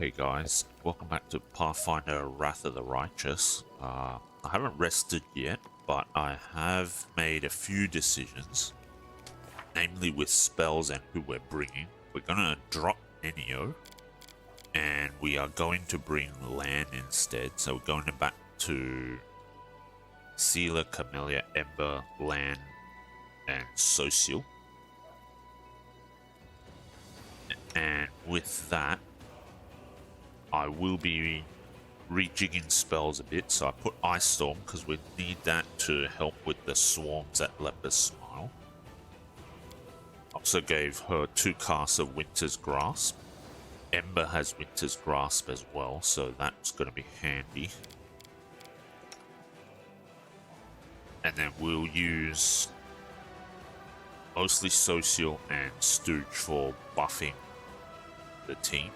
Hey guys, welcome back to Pathfinder Wrath of the Righteous. I haven't rested yet, but I have made a few decisions, namely with spells and who we're bringing. We're gonna drop Nenio, and we are going to bring Lan instead. So we're going back to Sealer, Camellia, Ember, Lan, and Social. And with that, I will be rejigging spells a bit, so I put Ice Storm because we need that to help with the swarms at Leper's Smile. Also gave her 2 casts of Winter's Grasp. Ember has Winter's Grasp as well, so that's going to be handy. And then we'll use mostly Social and Stooge for buffing the team.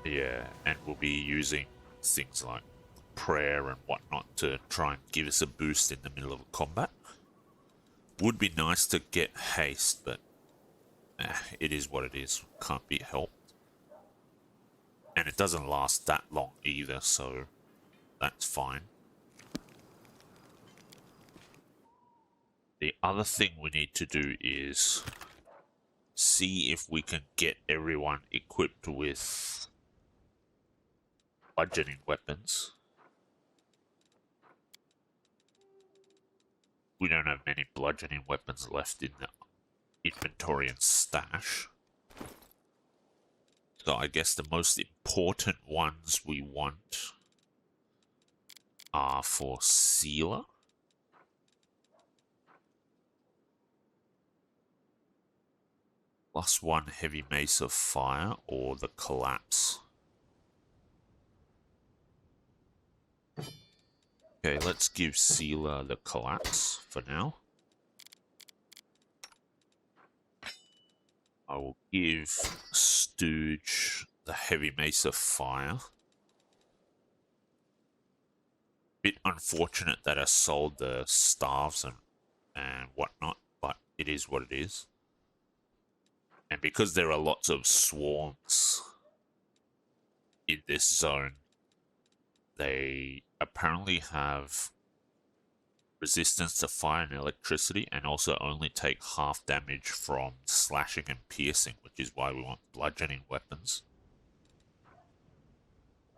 Yeah, and we'll be using things like prayer and whatnot to try and give us a boost in the middle of a combat. Would be nice to get haste, but it is what it is. Can't be helped. And it doesn't last that long either, so that's fine. The other thing we need to do is see if we can get everyone equipped with bludgeoning weapons. We don't have many bludgeoning weapons left in the inventory and stash. So I guess the most important ones we want are for Sealer. +1 Heavy Mace of Fire or the Collapse. Okay, let's give Sealer the Collapse for now. I will give Stooge the Heavy Mace of Fire. Bit unfortunate that I sold the staves and whatnot, but it is what it is. And because there are lots of swarms in this zone, they apparently have resistance to fire and electricity, and also only take half damage from slashing and piercing, which is why we want bludgeoning weapons.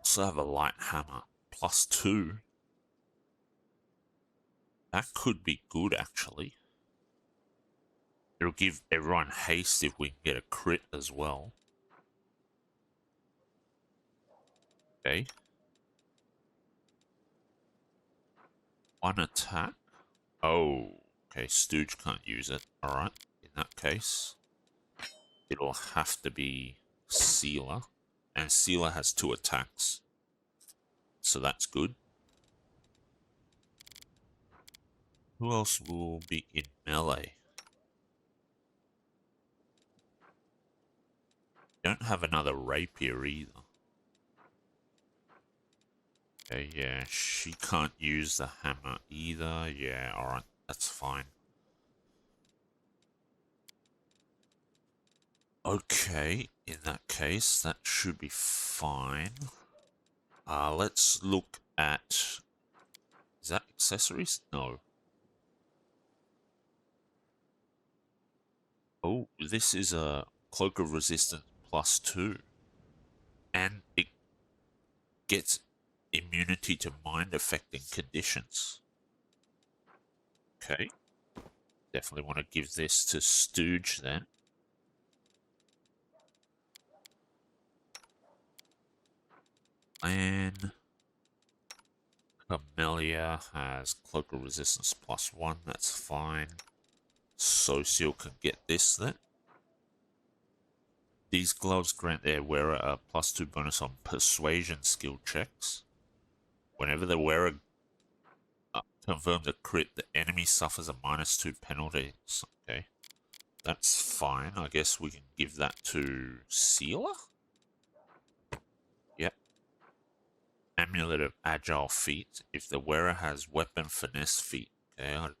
Also have a light hammer, +2. That could be good, actually. It'll give everyone haste if we can get a crit as well. Okay. 1 attack. Oh, okay. Stooge can't use it. Alright. In that case, it'll have to be Sealer. And Sealer has 2 attacks. So that's good. Who else will be in melee? Don't have another rapier either. Okay, yeah, she can't use the hammer either. Yeah, alright, that's fine. Okay, in that case, that should be fine. Let's look at... Is that accessories? No. Oh, this is a Cloak of Resistance +2. And it gets immunity to mind-affecting conditions. Okay. Definitely want to give this to Stooge then. And Camellia has Cloak of Resistance +1. That's fine. Social can get this then. These gloves grant their wearer a +2 bonus on persuasion skill checks. Whenever the wearer confirms a crit, the enemy suffers a -2 penalty. Okay, that's fine. I guess we can give that to Sealer? Yep. Amulet of Agile Feet. If the wearer has Weapon Finesse Feet. Okay, I'll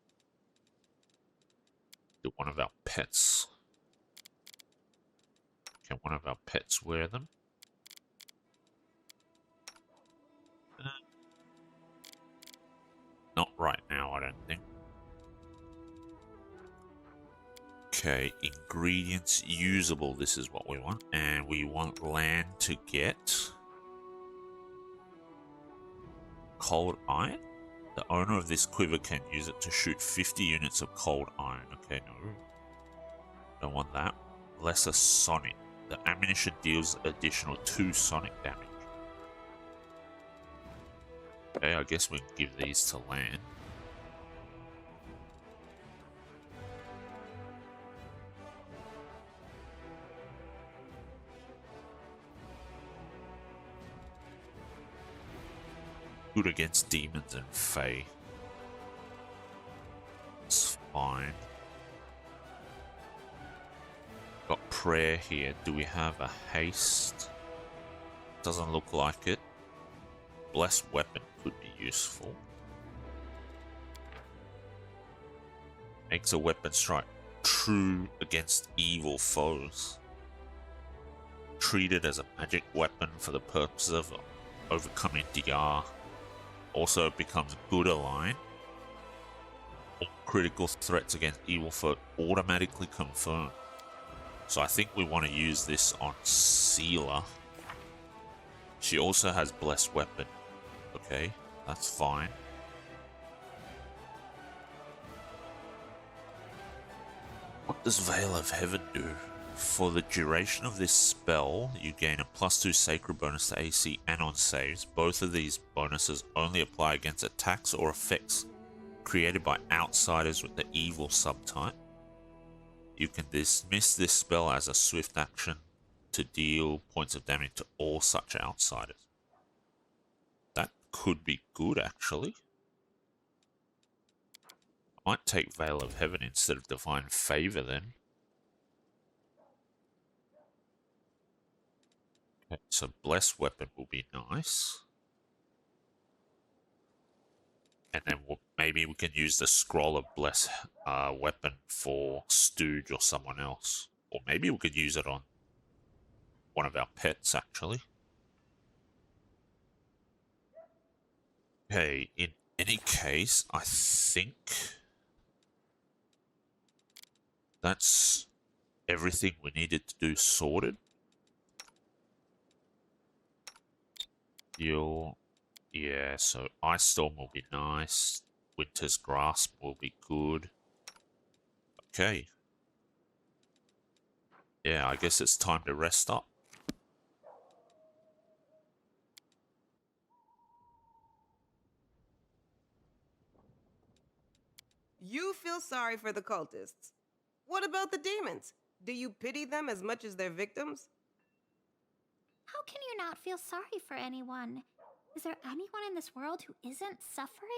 do one of our pets. Can one of our pets wear them? Not right now, I don't think. Okay, ingredients usable. This is what we want. And we want land to get cold iron. The owner of this quiver can use it to shoot 50 units of cold iron. Okay, no. Don't want that. Lesser sonic. The ammunition deals additional 2 sonic damage. Okay, I guess we can give these to land. Good against demons and fae. It's fine. Got prayer here. Do we have a haste? Doesn't look like it. Blessed weapon could be useful. Makes a weapon strike true against evil foes. Treated as a magic weapon for the purpose of overcoming DR. Also becomes good align. All critical threats against evil foe automatically confirm. So I think we want to use this on Sealer. She also has blessed weapon. Okay, that's fine. What does Veil of Heaven do? For the duration of this spell, you gain a +2 sacred bonus to AC and on saves. Both of these bonuses only apply against attacks or effects created by outsiders with the evil subtype. You can dismiss this spell as a swift action to deal points of damage to all such outsiders. That could be good, actually. I might take Veil of Heaven instead of Divine Favor then. Okay, so Blessed Weapon will be nice. And then maybe we can use the Scroll of Blessed Weapon for Stooge or someone else. Or maybe we could use it on one of our pets, actually. Okay, in any case, I think that's everything we needed to do sorted. Yeah, so Ice Storm will be nice. Winter's Grasp will be good. Okay. Yeah, I guess it's time to rest up. You feel sorry for the cultists. What about the demons? Do you pity them as much as their victims? How can you not feel sorry for anyone? Is there anyone in this world who isn't suffering?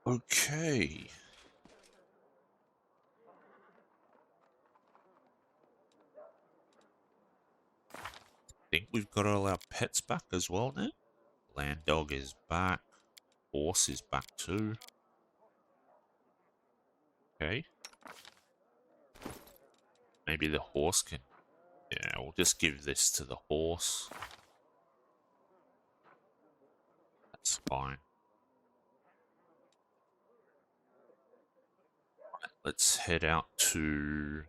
Okay. I think we've got all our pets back as well now. Land Dog is back. Horse is back too. Okay. Maybe the horse can... Yeah, we'll just give this to the horse. That's fine. Right, let's head out to...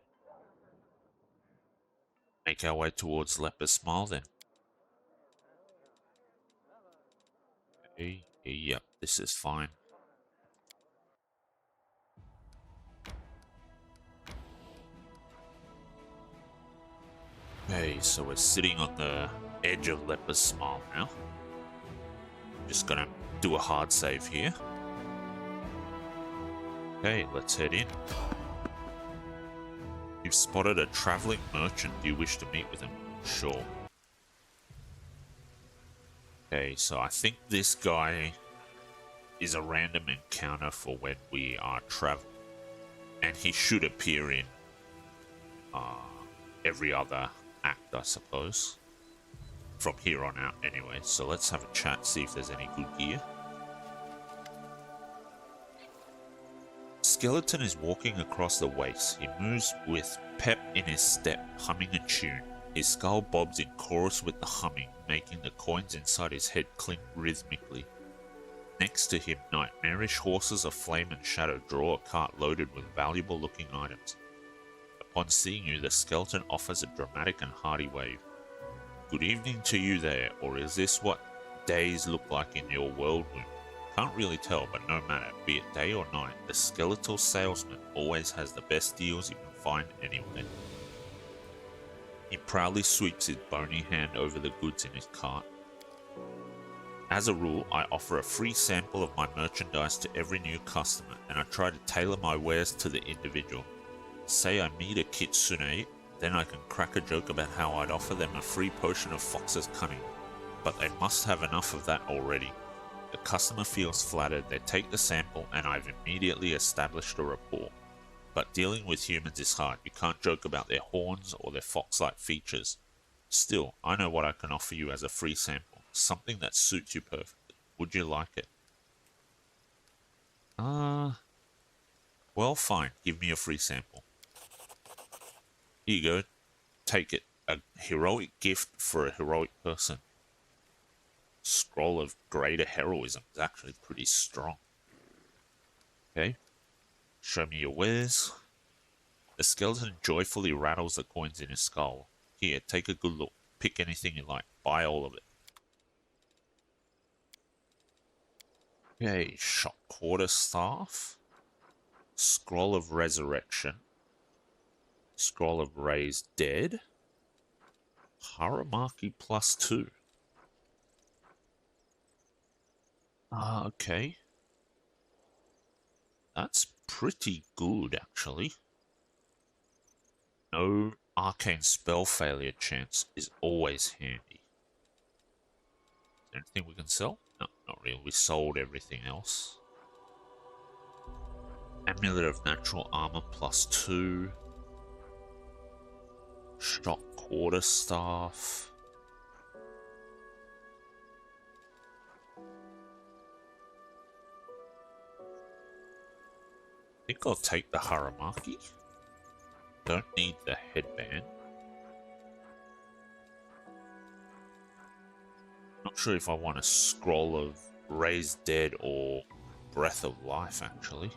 make our way towards Leper Smile then. Okay, yep, this is fine. Okay, so we're sitting on the edge of Leper Smile now. Just gonna do a hard save here. Okay, let's head in. You've spotted a traveling merchant. Do you wish to meet with him? Sure. Okay, so I think this guy is a random encounter for when we are traveling. And he should appear in every other act, I suppose. From here on out, anyway. So let's have a chat, see if there's any good gear. skeleton is walking across the waste. He moves with pep in his step, humming a tune. His skull bobs in chorus with the humming, making the coins inside his head clink rhythmically. Next to him, nightmarish horses of flame and shadow draw a cart loaded with valuable-looking items. Upon seeing you, the skeleton offers a dramatic and hearty wave. Good evening to you there, or is this what days look like in your whirlwind? Can't really tell, but no matter, be it day or night, the skeletal salesman always has the best deals you can find anywhere. He proudly sweeps his bony hand over the goods in his cart. As a rule, I offer a free sample of my merchandise to every new customer, and I try to tailor my wares to the individual. Say I meet a kitsune, then I can crack a joke about how I'd offer them a free potion of Fox's cunning. But they must have enough of that already. The customer feels flattered, they take the sample, and I've immediately established a rapport. But dealing with humans is hard. You can't joke about their horns or their fox-like features. Still, I know what I can offer you as a free sample. Something that suits you perfectly. Would you like it? Well, fine. Give me a free sample. Here you go. Take it. A heroic gift for a heroic person. Scroll of greater heroism is actually pretty strong. Okay. Show me your wares. The skeleton joyfully rattles the coins in his skull. Here, take a good look. Pick anything you like. Buy all of it. Okay, shot quarterstaff. Scroll of resurrection. Scroll of raised dead. Haramaki +2. Okay. That's pretty good, actually. No arcane spell failure chance is always handy. Is there anything we can sell? No, not really. We sold everything else. Amulet of natural armor +2. Shock quarterstaff. I think I'll take the Haramaki. Don't need the headband. Not sure if I want a scroll of raised dead or breath of life, actually.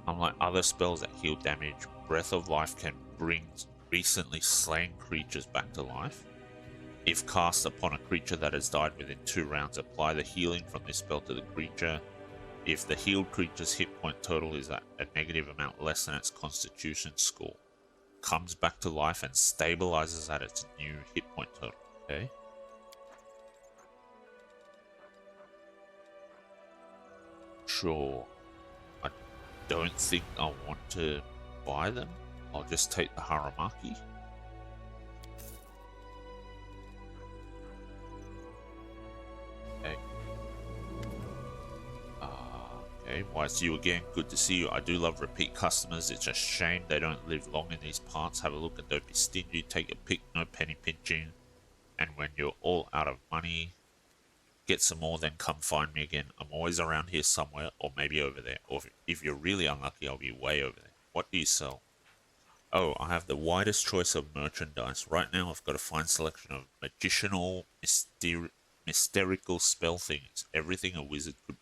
Unlike other spells that heal damage, breath of life can bring recently slain creatures back to life. If cast upon a creature that has died within 2 rounds, apply the healing from this spell to the creature. If the healed creature's hit point total is at a negative amount less than its constitution score, comes back to life and stabilizes at its new hit point total. Okay. Sure. I don't think I want to buy them. I'll just take the Haramaki. Okay. Okay, why it's you again. Good to see you. I do love repeat customers. It's a shame they don't live long in these parts. Have a look and don't be stingy. Take a pick, no penny pinching. And when you're all out of money, get some more, then come find me again. I'm always around here somewhere, or maybe over there. Or if you're really unlucky, I'll be way over there. What do you sell? Oh, I have the widest choice of merchandise. Right now, I've got a fine selection of magicianal, mysterical spell things. Everything a wizard could.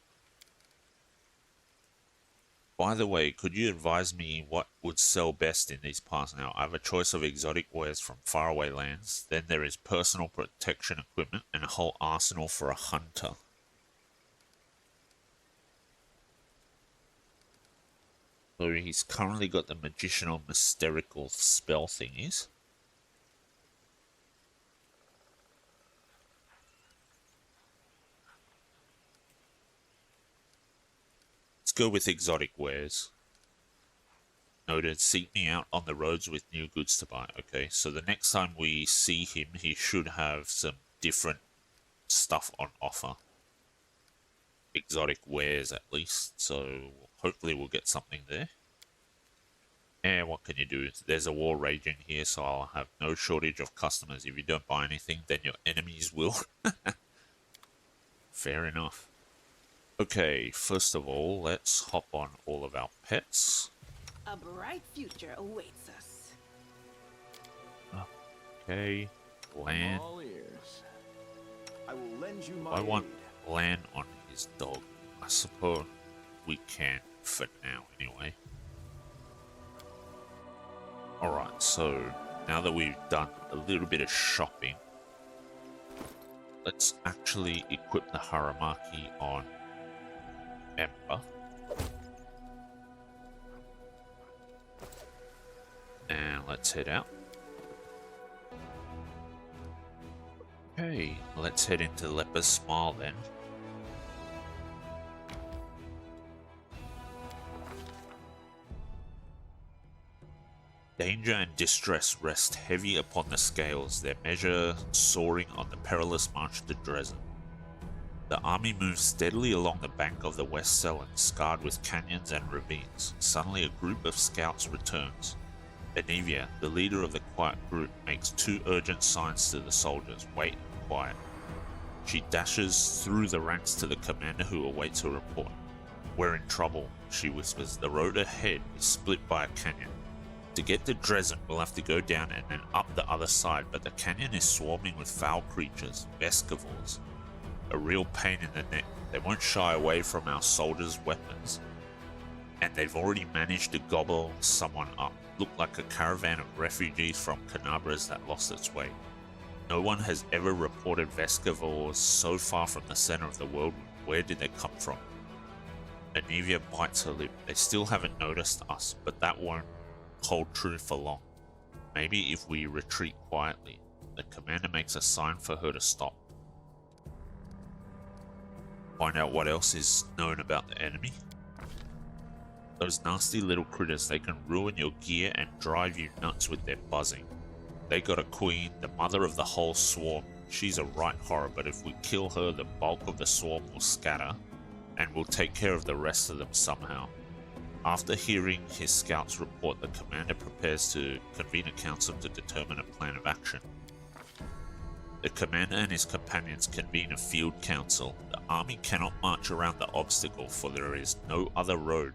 By the way, could you advise me what would sell best in these parts now? I have a choice of exotic wares from faraway lands. Then there is personal protection equipment and a whole arsenal for a hunter. So he's currently got the magicianal mysterical spell thingies. Let's go with exotic wares. Noted, seek me out on the roads with new goods to buy. Okay, so the next time we see him, he should have some different stuff on offer. Exotic wares, at least. So hopefully we'll get something there. And what can you do? There's a war raging here, so I'll have no shortage of customers. If you don't buy anything, then your enemies will. Fair enough. Okay, first of all, let's hop on all of our pets. A bright future awaits us. Okay, land. All ears. I will lend you my I want aid. land on his dog. I suppose we can for now, anyway. Alright, so now that we've done a little bit of shopping, let's actually equip the Haramaki on Ember. And let's head out. Okay, let's head into Leper's Smile then. Danger and distress rest heavy upon the scales, their measure soaring on the perilous march to Dresden. The army moves steadily along the bank of the West Selland, scarred with canyons and ravines. Suddenly a group of scouts returns. Anivia, the leader of the quiet group, makes 2 urgent signs to the soldiers: wait and quiet. She dashes through the ranks to the commander who awaits her report. We're in trouble, she whispers. The road ahead is split by a canyon. To get to Dresden, we'll have to go down and then up the other side, but the canyon is swarming with foul creatures, Vescivores. A real pain in the neck. They won't shy away from our soldiers' weapons. And they've already managed to gobble someone up. Looked like a caravan of refugees from Canabras that lost its way. No one has ever reported Vescivores so far from the center of the world. Where did they come from? Anivia bites her lip. They still haven't noticed us, but that won't hold true for long. Maybe if we retreat quietly. The commander makes a sign for her to stop. Find out what else is known about the enemy. Those nasty little critters, they can ruin your gear and drive you nuts with their buzzing. They got a queen, the mother of the whole swarm. She's a right horror, but if we kill her, the bulk of the swarm will scatter, and we'll take care of the rest of them somehow. After hearing his scouts report, the commander prepares to convene a council to determine a plan of action. The commander and his companions convene a field council. The army cannot march around the obstacle, for there is no other road.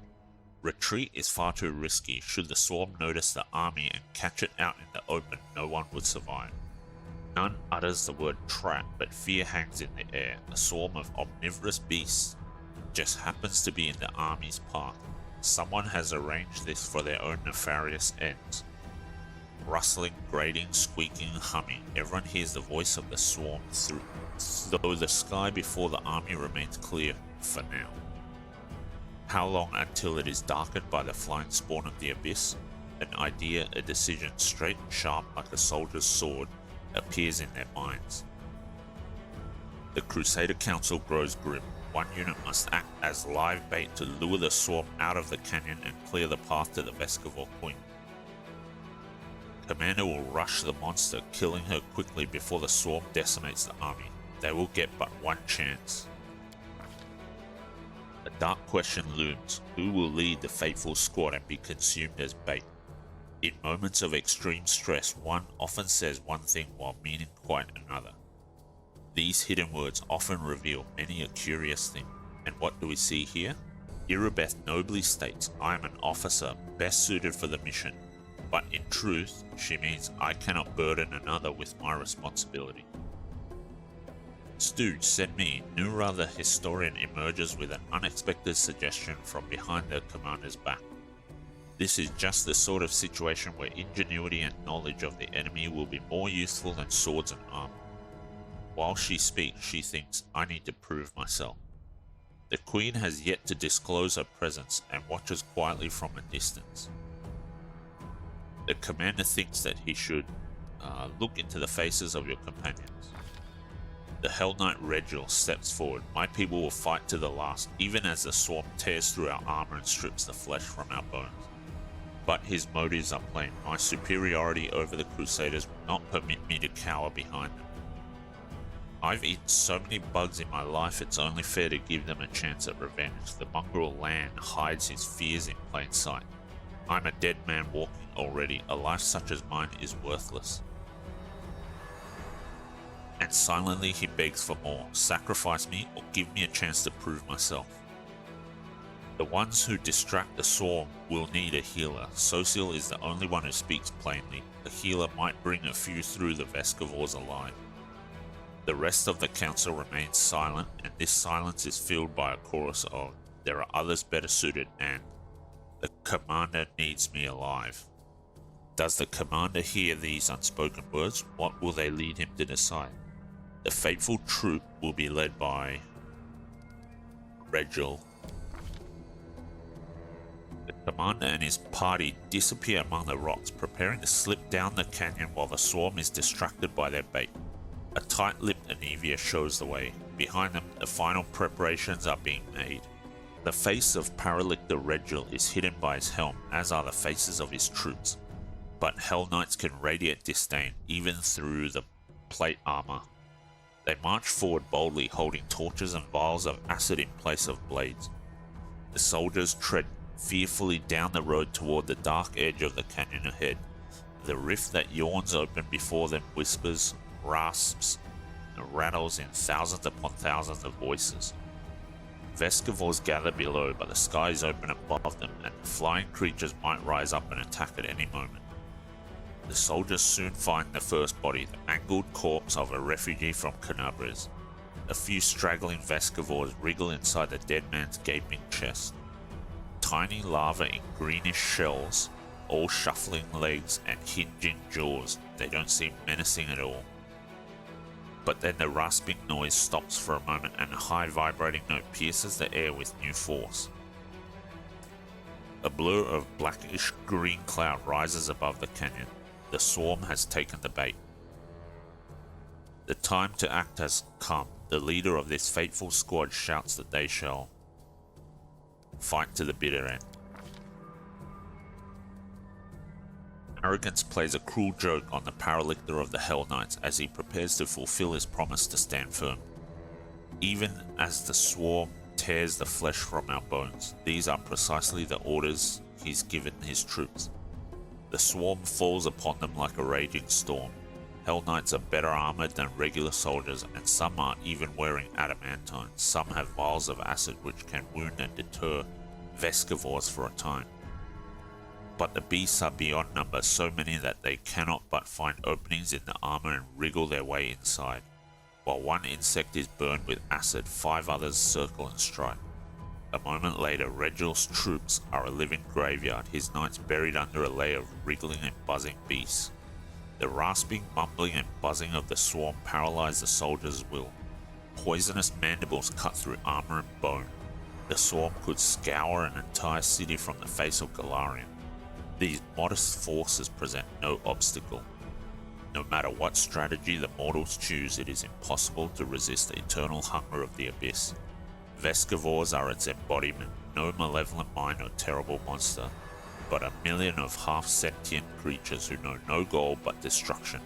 Retreat is far too risky. Should the swarm notice the army and catch it out in the open, no one would survive. None utters the word trap, but fear hangs in the air. A swarm of omnivorous beasts just happens to be in the army's path. Someone has arranged this for their own nefarious ends. Rustling, grating, squeaking, humming. Everyone hears the voice of the swarm though the sky before the army remains clear for now. How long until it is darkened by the flying spawn of the abyss? An idea, a decision, straight and sharp like a soldier's sword, appears in their minds. The Crusader Council grows grim. One unit must act as live bait to lure the swarm out of the canyon and clear the path to the Vescivore Queen. Commander will rush the monster, killing her quickly before the swarm decimates the army. They will get but one chance. A dark question looms. Who will lead the fateful squad and be consumed as bait? In moments of extreme stress, one often says one thing while meaning quite another. These hidden words often reveal many a curious thing. And what do we see here? Irabeth nobly states, I am an officer best suited for the mission. But in truth, she means I cannot burden another with my responsibility. Stooge, send me. Nura the historian emerges with an unexpected suggestion from behind the commander's back. This is just the sort of situation where ingenuity and knowledge of the enemy will be more useful than swords and armor. While she speaks, she thinks, I need to prove myself. The queen has yet to disclose her presence and watches quietly from a distance. The commander thinks that he should look into the faces of your companions. The Hell Knight Regil steps forward. My people will fight to the last, even as the swarm tears through our armor and strips the flesh from our bones. But his motives are plain. My superiority over the Crusaders will not permit me to cower behind them. I've eaten so many bugs in my life, it's only fair to give them a chance at revenge. The mongrel Lan hides his fears in plain sight. I'm a dead man walking already. A life such as mine is worthless. And silently he begs for more. Sacrifice me or give me a chance to prove myself. The ones who distract the swarm will need a healer. Social is the only one who speaks plainly. A healer might bring a few through the Vescivores alive. The rest of the council remains silent, and this silence is filled by a chorus of, "There are others better suited," and "The commander needs me alive." Does the commander hear these unspoken words? What will they lead him to decide? The fateful troop will be led by Regil. The commander and his party disappear among the rocks, preparing to slip down the canyon while the swarm is distracted by their bait. A tight-lipped Anivia shows the way. Behind them, the final preparations are being made. The face of Paralictor Regil is hidden by his helm, as are the faces of his troops. But Hell Knights can radiate disdain, even through the plate armor. They march forward boldly, holding torches and vials of acid in place of blades. The soldiers tread fearfully down the road toward the dark edge of the canyon ahead. The rift that yawns open before them whispers, rasps, and rattles in thousands upon thousands of voices. Vescivores gather below, but the sky is open above them, and the flying creatures might rise up and attack at any moment. The soldiers soon find the first body, the mangled corpse of a refugee from Canabres. A few straggling Vescivores wriggle inside the dead man's gaping chest. Tiny larvae in greenish shells, all shuffling legs and hinging jaws. They don't seem menacing at all. But then the rasping noise stops for a moment, and a high vibrating note pierces the air with new force. A blur of blackish green cloud rises above the canyon. The swarm has taken the bait. The time to act has come. The leader of this fateful squad shouts that they shall fight to the bitter end. Arrogance plays a cruel joke on the Paralictor of the Hell Knights as he prepares to fulfill his promise to stand firm. Even as the swarm tears the flesh from our bones, these are precisely the orders he's given his troops. The swarm falls upon them like a raging storm. Hell Knights are better armored than regular soldiers, and some are even wearing adamantine. Some have vials of acid which can wound and deter Vescivores for a time. But the beasts are beyond number, so many that they cannot but find openings in the armor and wriggle their way inside. While one insect is burned with acid, 5 others circle and strike. A moment later, Regil's troops are a living graveyard, his knights buried under a layer of wriggling and buzzing beasts. The rasping, mumbling, and buzzing of the swarm paralyze the soldiers' will. Poisonous mandibles cut through armor and bone. The swarm could scour an entire city from the face of Galarian. These modest forces present no obstacle. No matter what strategy the mortals choose, it is impossible to resist the eternal hunger of the abyss. Vescivores are its embodiment, no malevolent mind or terrible monster, but a million of half-sentient creatures who know no goal but destruction.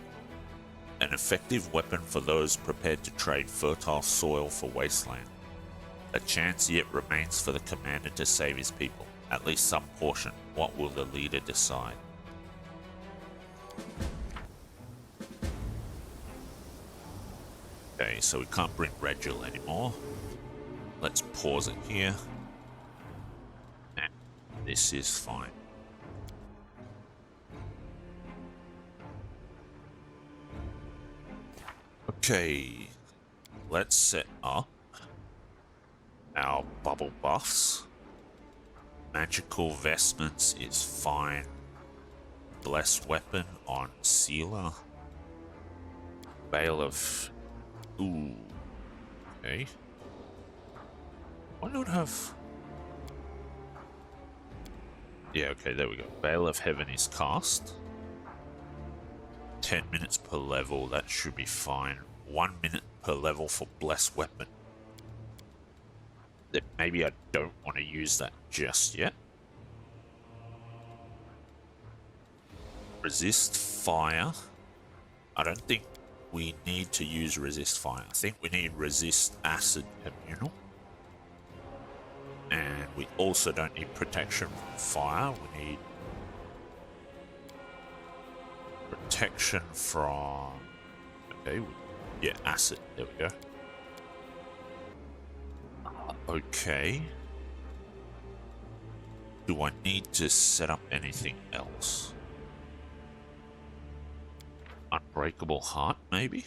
An effective weapon for those prepared to trade fertile soil for wasteland. A chance yet remains for the commander to save his people, at least some portion. What will the leader decide? Okay, so we can't bring Regil anymore. Let's pause it here. And this is fine. Okay, let's set up our bubble buffs. Magical vestments is fine. Blessed weapon on Sealer. Veil of... Ooh. Okay. Why not have... Yeah, okay, there we go. Veil of Heaven is cast. 10 minutes per level, that should be fine. 1 minute per level for Blessed Weapon. Then maybe I don't want to use that just yet. Resist Fire. I don't think we need to use Resist Fire. I think we need Resist Acid Communal. And we also don't need Protection from Fire. We need protection from... Okay, Yeah, acid. There we go. Okay. Do I need to set up anything else? Unbreakable Heart, maybe?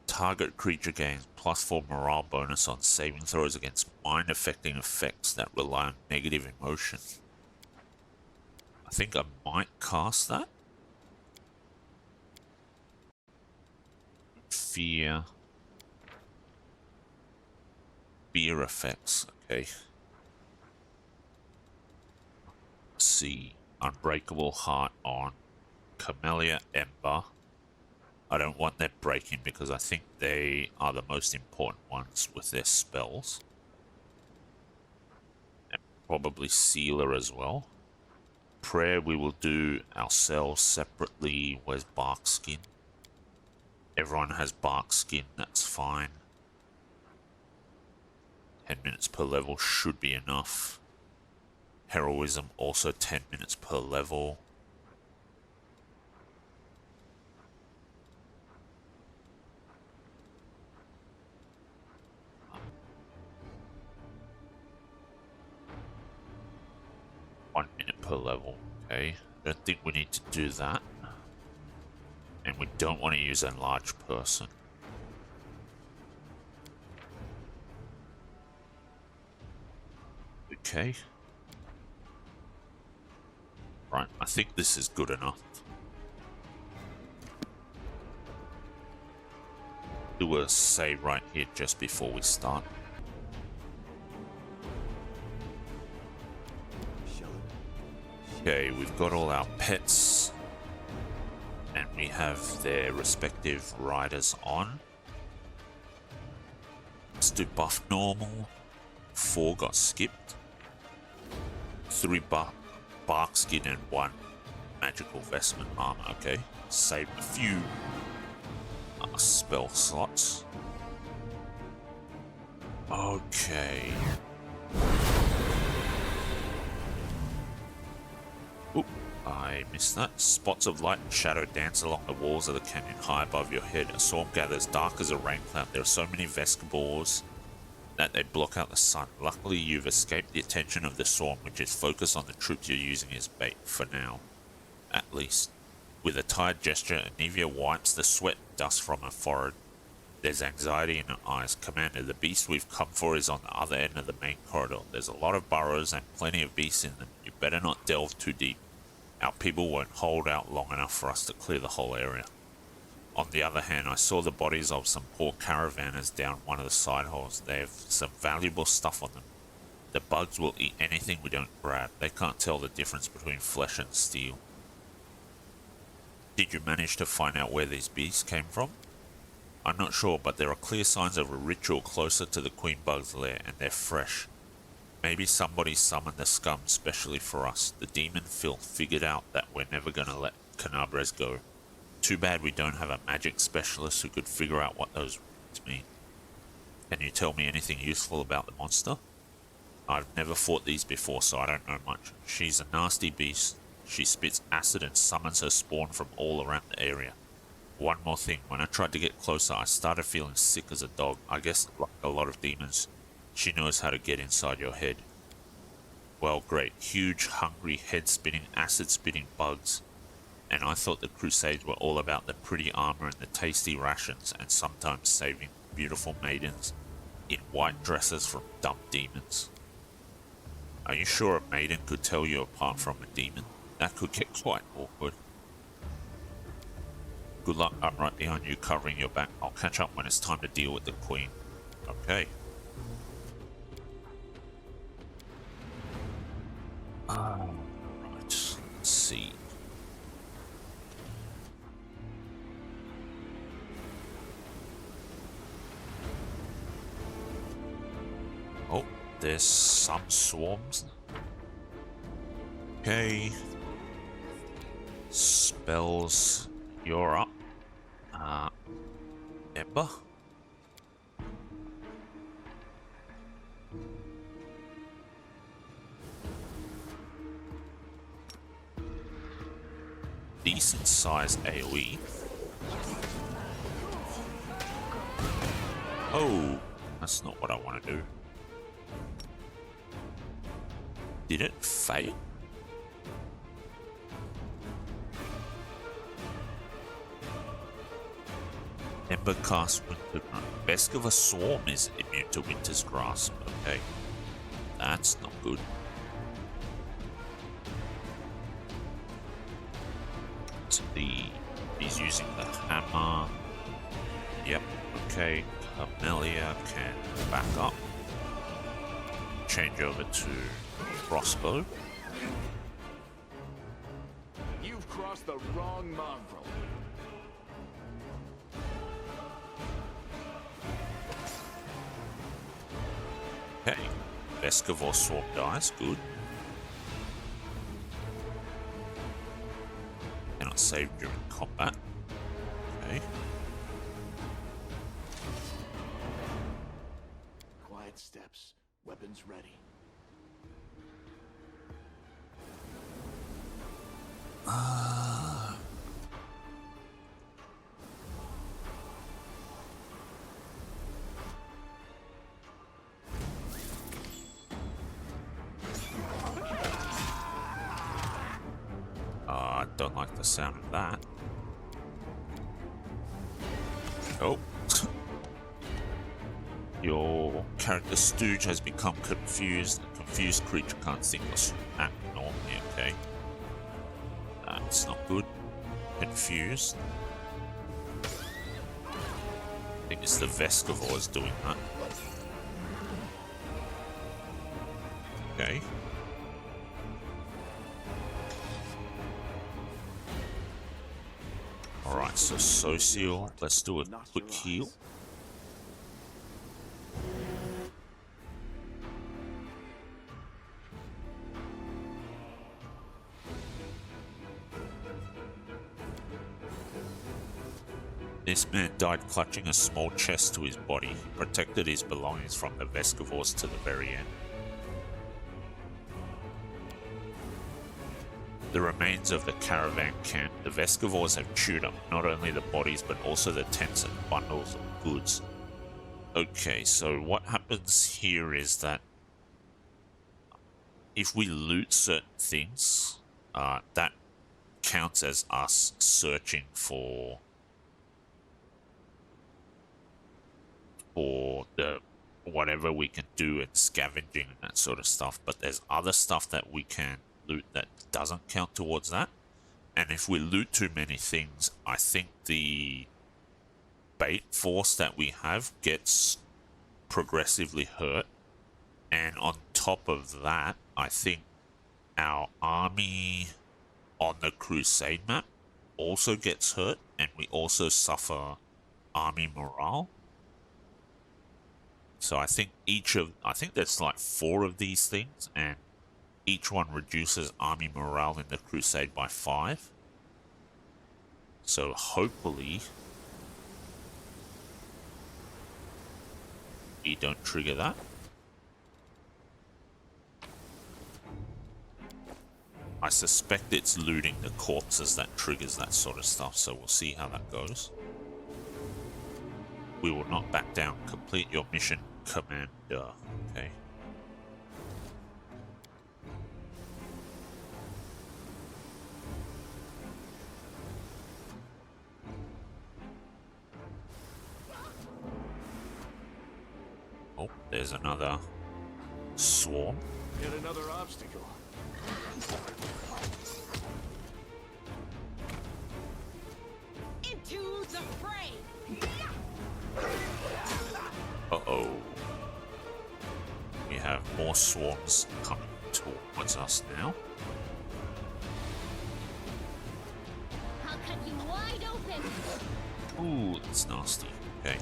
Target creature gains +4 morale bonus on saving throws against mind-affecting effects that rely on negative emotion. I think I might cast that. Fear. Fear effects, okay. Let's see. Unbreakable Heart on Camellia Ember. I don't want that breaking because I think they are the most important ones with their spells. And probably Sealer as well. Prayer we will do ourselves separately. Where's Bark Skin? Everyone has Bark Skin, that's fine. 10 minutes per level should be enough. Heroism also 10 minutes per level. One minute per level, okay. Don't think we need to do that. And we don't want to use Enlarged Person. Okay. Right, I think this is good enough. Do a save right here just before we start. Okay, we've got all our pets. And we have their respective riders on. Let's do buff normal. 4 got skipped. 3 bark skin and 1 magical vestment armor. Okay, save a few spell slots. Okay. Oop, I missed that. Spots of light and shadow dance along the walls of the canyon high above your head. A storm gathers dark as a rain cloud. There are so many vegetables that they block out the sun. Luckily, you've escaped the attention of the storm, which is focused on the troops you're using as bait, for now, at least. With a tired gesture, Anivia wipes the sweat and dust from her forehead. There's anxiety in her eyes. Commander, the beast we've come for is on the other end of the main corridor. There's a lot of burrows and plenty of beasts in them. You better not delve too deep. Our people won't hold out long enough for us to clear the whole area. On the other hand, I saw the bodies of some poor caravanners down one of the side holes. They have some valuable stuff on them. The bugs will eat anything we don't grab. They can't tell the difference between flesh and steel. Did you manage to find out where these beasts came from? I'm not sure, but there are clear signs of a ritual closer to the queen bug's lair, and they're fresh. Maybe somebody summoned the scum specially for us. The demon filth figured out that we're never gonna let Canabres go. Too bad we don't have a magic specialist who could figure out what those words mean. Can you tell me anything useful about the monster? I've never fought these before, so I don't know much. She's a nasty beast. She spits acid and summons her spawn from all around the area. One more thing, when I tried to get closer, I started feeling sick as a dog. I guess like a lot of demons, she knows how to get inside your head. Well, great. Huge, hungry, head-spinning, acid-spitting bugs. And I thought the Crusades were all about the pretty armor and the tasty rations, and sometimes saving beautiful maidens in white dresses from dumb demons. Are you sure a maiden could tell you apart from a demon? That could get quite awkward. Good luck, I'm right behind you covering your back. I'll catch up when it's time to deal with the queen. Okay. Right, let's see. Oh, there's some swarms. Okay. Spells, you're up. Ember? Decent size AoE. Oh, that's not what I want to do. Did it fail? Ember cast Winter Grasp. Besk of a Swarm is immune to Winter's Grasp. Okay. That's not good. So he's using the hammer. Yep. Okay. Camellia can back up. Change over to crossbow. You've crossed the wrong mongrel. Okay. Vescivore Swarm dies. Good. Cannot save during combat. Okay. Quiet steps. Weapons ready. I don't like the sound of that. Oh. Your character Stooge has become confused. A confused creature can't think or act normally, okay? That's not good. Confused. I think it's the Vescivores doing that. Okay. Alright, so Social, let's do a quick heal. This man died clutching a small chest to his body. He protected his belongings from the Vescivores to the very end. The remains of the caravan camp, the Vescivores have chewed up not only the bodies but also the tents and bundles of goods. Okay, so what happens here is that if we loot certain things, that counts as us searching for the whatever we can do and scavenging and that sort of stuff, but there's other stuff that we can loot that doesn't count towards that. And if we loot too many things, I think the bait force that we have gets progressively hurt. And on top of that, I think our army on the Crusade map also gets hurt, and we also suffer army morale. So I think there's like 4 of these things, and each one reduces army morale in the Crusade by 5. So hopefully we don't trigger that. I suspect it's looting the corpses that triggers that sort of stuff, so we'll see how that goes. We will not back down. Complete your mission, Commander. Okay. Oh, there's another swarm. Yet another obstacle. Into the fray! Uh-oh. We have more swarms coming towards us now. I'll cut you wide open. Ooh, that's nasty. Okay.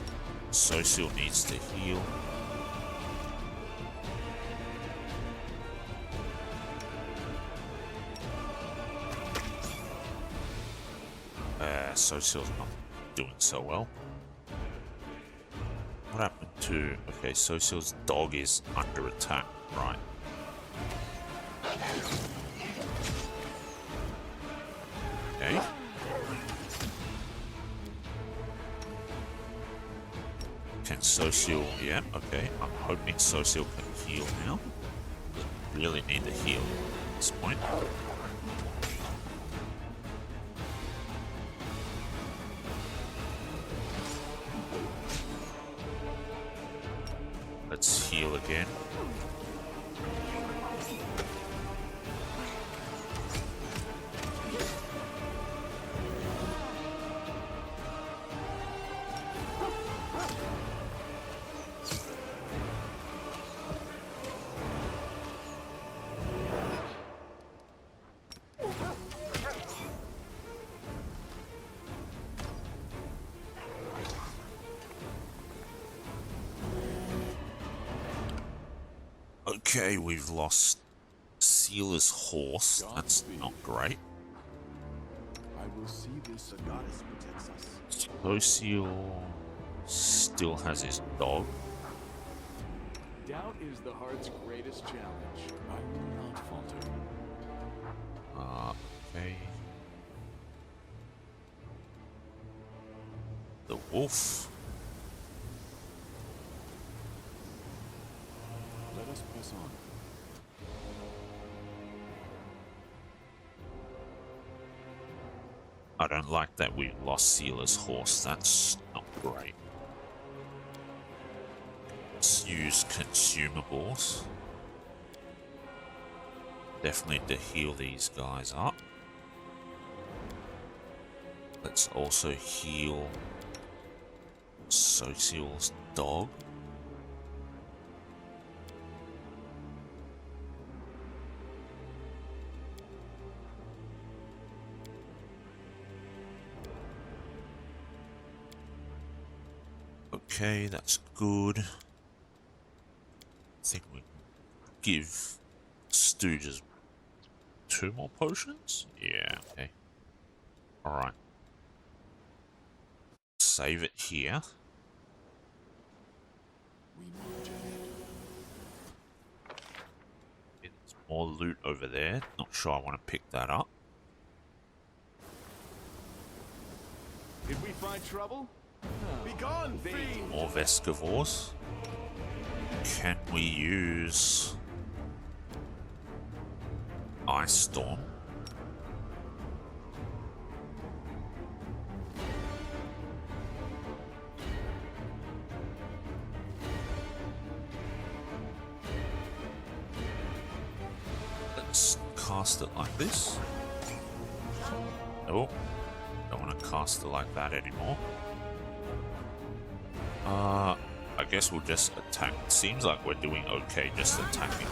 Social needs to heal. Social's not doing so well. What happened to... Okay, Social's dog is under attack, right. Okay. Can Social... Yeah, okay. I'm hoping Social can heal now. Really need the heal at this point. Let's heal again. Okay, we've lost Sealer's horse. That's not great. I will see this. The goddess protects us. Social still has his dog. Doubt is the heart's greatest challenge. I will not falter. Okay. The wolf. Let us press on. I don't like that we lost Sealer's horse. That's not great. Let's use consumables. Definitely to heal these guys up. Let's also heal Social's dog. Okay, that's good. I think we can give Stooges 2 more potions? Yeah, okay. Alright. Save it here. We march ahead. There's more loot over there. Not sure I want to pick that up. Did we find trouble? Be gone, fiend! More Vescivores. Can we use Ice Storm? Let's cast it like this. Oh, don't want to cast it like that anymore. I guess we'll just attack. Seems like we're doing okay just attacking.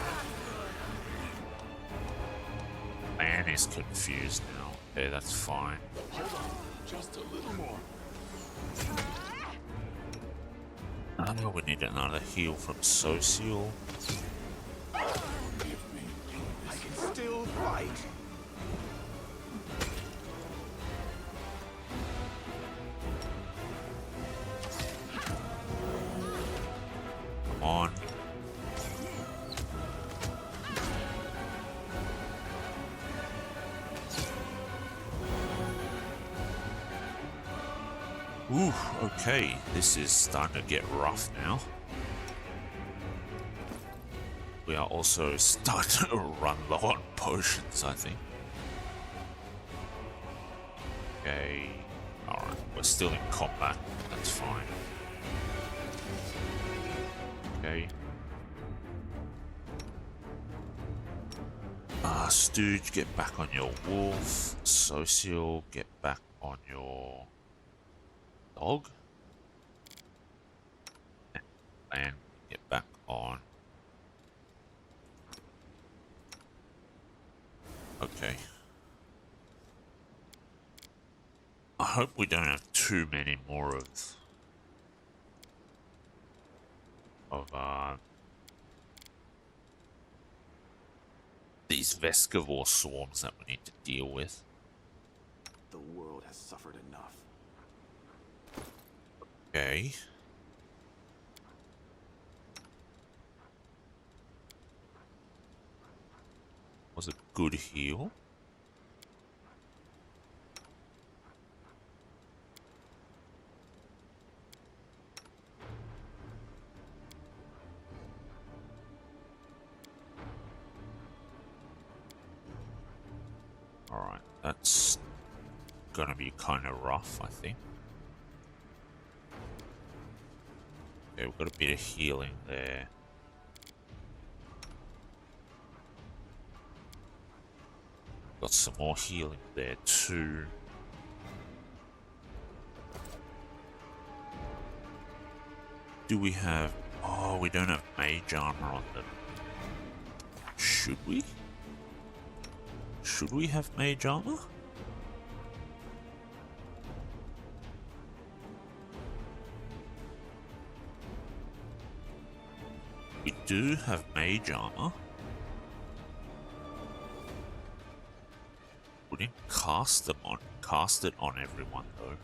Man is confused now. Okay, that's fine. Hold on, just a little more. I know we need another heal from Social. Forgive me. I can still fight. Come on. Ooh, okay. This is starting to get rough now. We are also starting to run low on potions, I think. Okay. Alright, we're still in combat. That's fine. Okay. Stooge, get back on your wolf. Social, get back on your dog. And get back on. Okay. I hope we don't have too many more of these Vescivore swarms that we need to deal with. The world has suffered enough. Okay. Was a good heal. gonna be kind of rough, I think. Okay, we've got a bit of healing there. Got some more healing there too. Do we have... Oh, we don't have mage armor on them. Should we? Should we have mage armor? We do have mage armor. We didn't cast it on everyone though.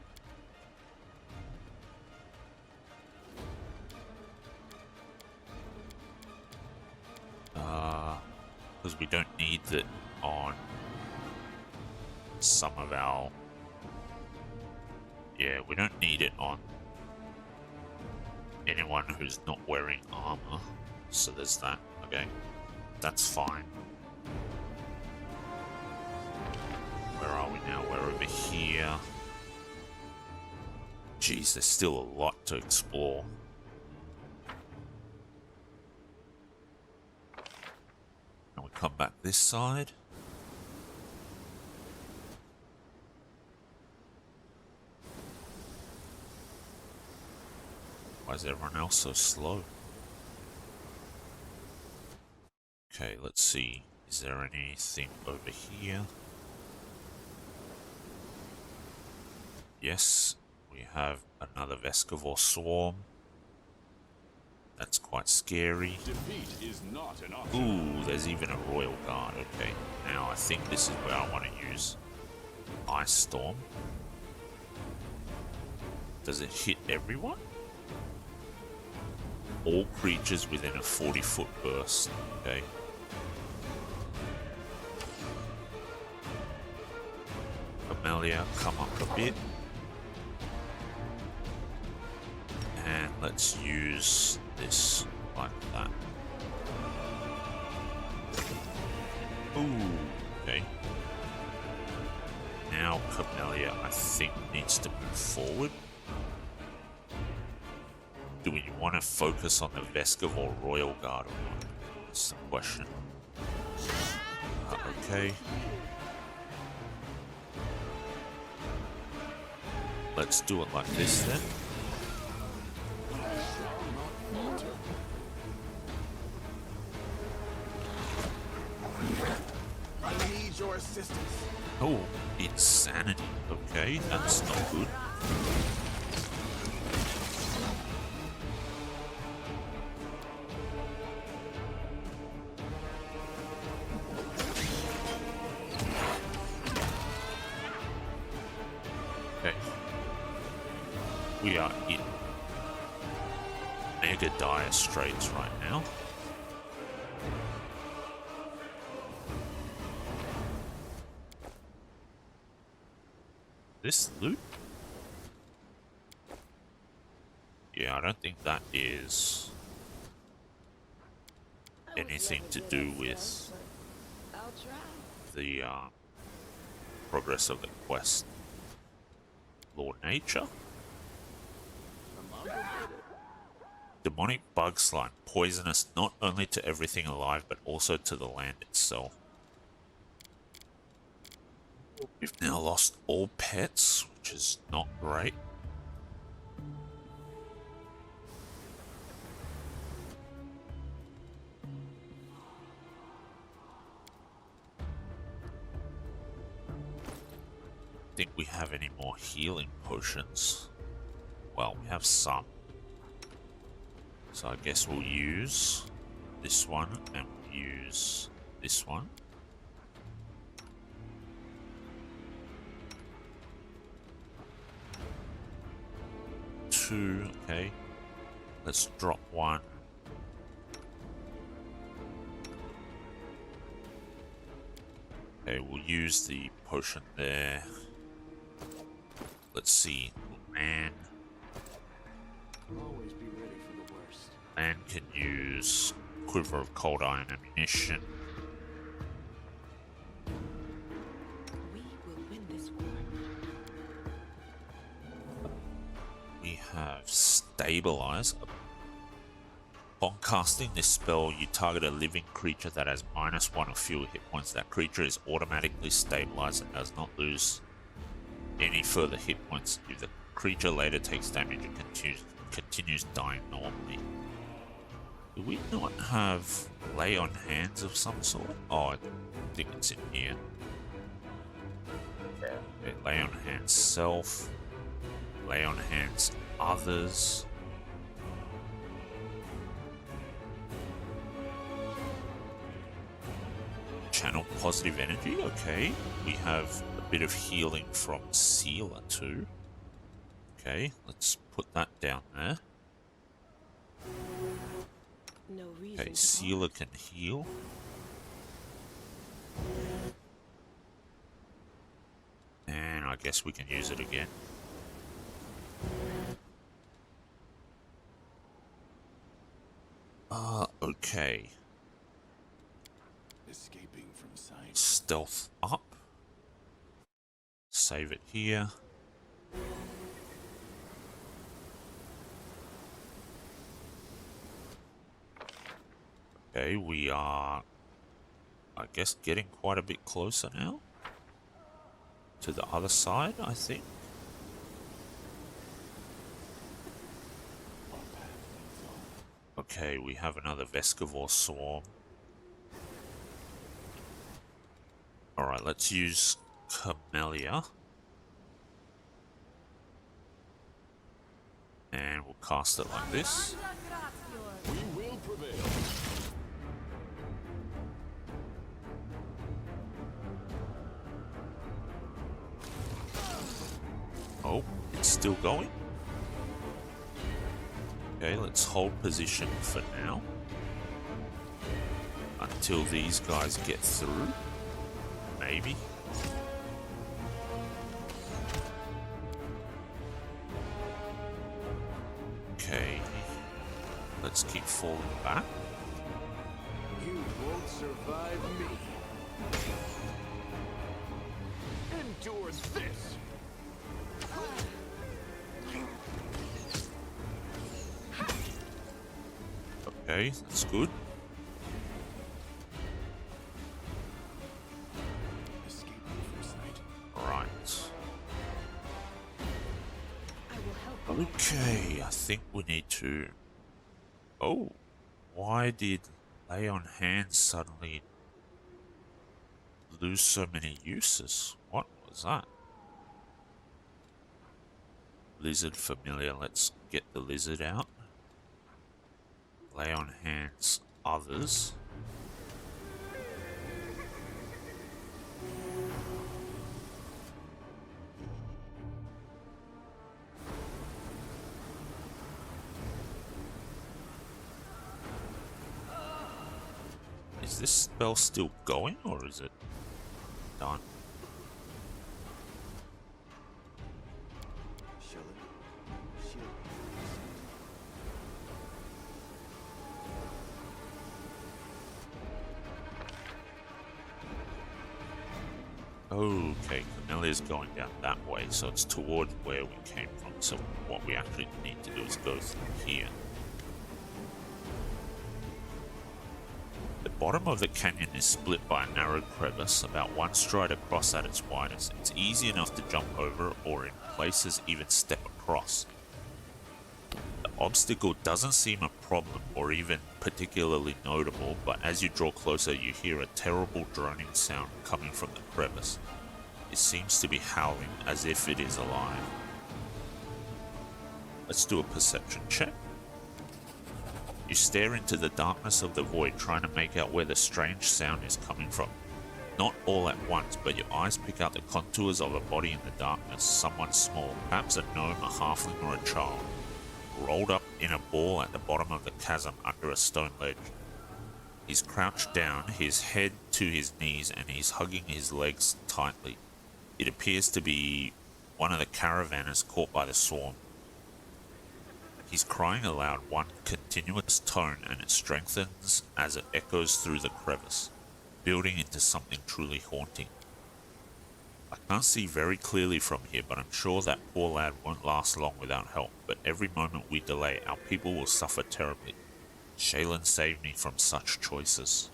Because we don't need it on some of our... Yeah, we don't need it on anyone who's not wearing armor. So there's that. Okay, that's fine. Where are we now? We're over here. Jeez, there's still a lot to explore. Can we come back this side? Why is everyone else so slow? Okay, let's see. Is there anything over here? Yes, we have another Vescivore swarm. That's quite scary. Defeat is not an option. Ooh, there's even a Royal Guard. Okay, now I think this is where I want to use Ice Storm. Does it hit everyone? All creatures within a 40-foot burst. Okay. Amelia, come up a bit. And let's use this like that. Ooh, okay. Now Camellia, I think, needs to move forward. Do we want to focus on the Vescivore Royal Guard or not? That's the question. Okay. Let's do it like this then. I need your assistance. Oh, insanity. Okay, that's not good. Okay. We are in mega dire straits right now. This loot? Yeah, I don't think that is anything to do with the progress of the quest. Lord Nature? Demonic bug slime, poisonous not only to everything alive but also to the land itself. We've now lost all pets, which is not great. Think we have any more healing potions? Well, we have some. So I guess we'll use this one and we'll use this one. Two, okay. Let's drop one. Okay, we'll use the potion there. Let's see. Man. Always be ready for the worst. Man can use Quiver of Cold Iron Ammunition. We will win this war. stabilize. Upon casting this spell, you target a living creature that has -1 or fewer hit points. That creature is automatically stabilized and does not lose any further hit points. If the creature later takes damage, it continues dying normally. Do we not have lay on hands of some sort? Oh, I think it's in here. Okay, lay on hands self, lay on hands others. Channel positive energy, okay. We have a bit of healing from Sealer too. Okay, let's put that down there. No reason. Okay, Sealer can heal. And I guess we can use it again. Okay. Escaping from sight. Stealth up. Save it here. Okay, we are, I guess, getting quite a bit closer now. To the other side, I think. Okay, we have another Vescivore swarm. Alright, let's use Camellia. And we'll cast it like this. We will prevail. Oh, it's still going. Okay, let's hold position for now. Until these guys get through. Maybe. Okay. Let's keep falling back. You won't survive me. Endure this. Okay, that's good. Escaping from sight. Right. I will help. Okay, I think we need to... Oh, why did Lay on Hands suddenly lose so many uses? What was that? Lizard familiar, let's get the lizard out. Lay on Hands others. Is this spell still going, or is it done? Shield. Shield. Okay, Camellia's going down that way, so it's toward where we came from. So what we actually need to do is go through here. The bottom of the canyon is split by a narrow crevice, about 1 stride across at its widest. It's easy enough to jump over, or in places even step across. The obstacle doesn't seem a problem or even particularly notable, but as you draw closer you hear a terrible droning sound coming from the crevice. It seems to be howling as if it is alive. Let's do a perception check. You stare into the darkness of the void, trying to make out where the strange sound is coming from. Not all at once, but your eyes pick out the contours of a body in the darkness, someone small, perhaps a gnome, a halfling, or a child, rolled up in a ball at the bottom of the chasm under a stone ledge. He's crouched down, his head to his knees, and he's hugging his legs tightly. It appears to be one of the caravanners caught by the swarm. He's crying aloud, one continuous tone, and it strengthens as it echoes through the crevice, building into something truly haunting. I can't see very clearly from here, but I'm sure that poor lad won't last long without help. But every moment we delay, our people will suffer terribly. Shaylin saved me from such choices.